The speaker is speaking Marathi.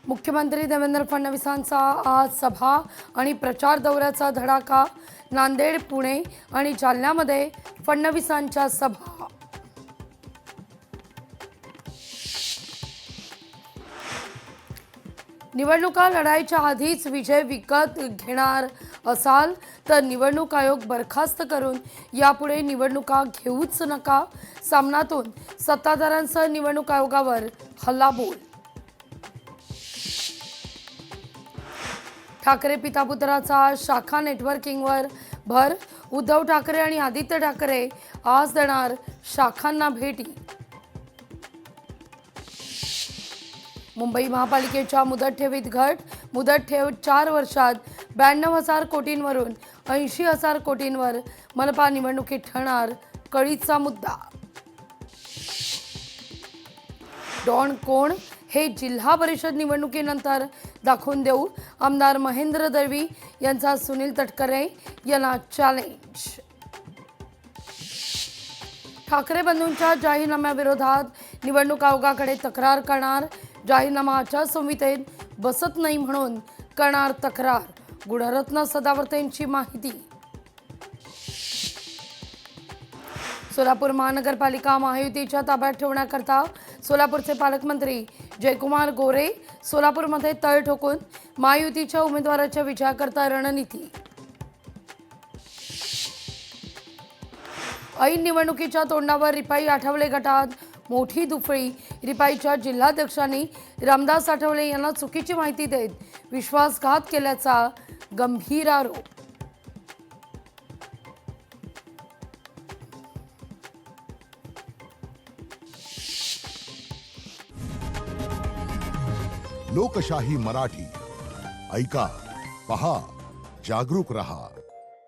मुख्यमंत्री देवेंद्र फडणवीसांचा आज सभा आणि प्रचार दौऱ्याचा धडाका। नांदेड, पुणे आणि जालन्यामध्ये फडणवीसांच्या सभा। निवडणुका लढायच्या आधीच विजय विकत घेणार असाल तर निवडणूक आयोग बरखास्त करून यापुढे निवडणुका घेऊच नका। सामनातून सत्ताधाऱ्यांसह निवडणूक आयोगावर हल्लाबोल। ठाकरे पितापुत्राचा शाखा नेटवर्किंगवर भर। उद्धव ठाकरे आणि आदित्य ठाकरे आज देणार शाखांना भेटी। मुंबई महापालिकेच्या मुदत ठेवीत घट। मुदत ठेव 4 वर्षात 92,000 कोटींवरून 80,000 कोटींवर। मनपा निवडणुकीत ठरणार कळीचा मुद्दा। डॉन कोण हे जिल्हा परिषद निवडणुकीनंतर दाखवून देऊ। आमदार महेंद्र दळवी यांचा सुनील तटकरे यांना चॅलेंज। ठाकरे बंधूंच्या जाहीरनाम्याविरोधात निवडणूक आयोगाकडे तक्रार करणार। जाहीरनामा आचारसंहितेत बसत नाही म्हणून करणार तक्रार। गुणरत्न सदावर्तेंची माहिती। सोलापूर महानगरपालिका महायुतीच्या ताब्यात ठेवण्याकरता सोलापूरचे पालकमंत्री जयकुमार गोरे सोलापूरमध्ये तळ ठोकून महायुतीच्या उमेदवाराच्या विजयाकरता रणनीती। ऐन निवडणुकीच्या तोंडावर रिपाई आठवले गटात मोठी दुफळी। रिपाईच्या जिल्हाध्यक्षांनी रामदास आठवले यांना चुकीची माहिती देत विश्वासघात केल्याचा गंभीर आरोप। लोकशाही मराठी ऐका, पहा, जागरूक रहा।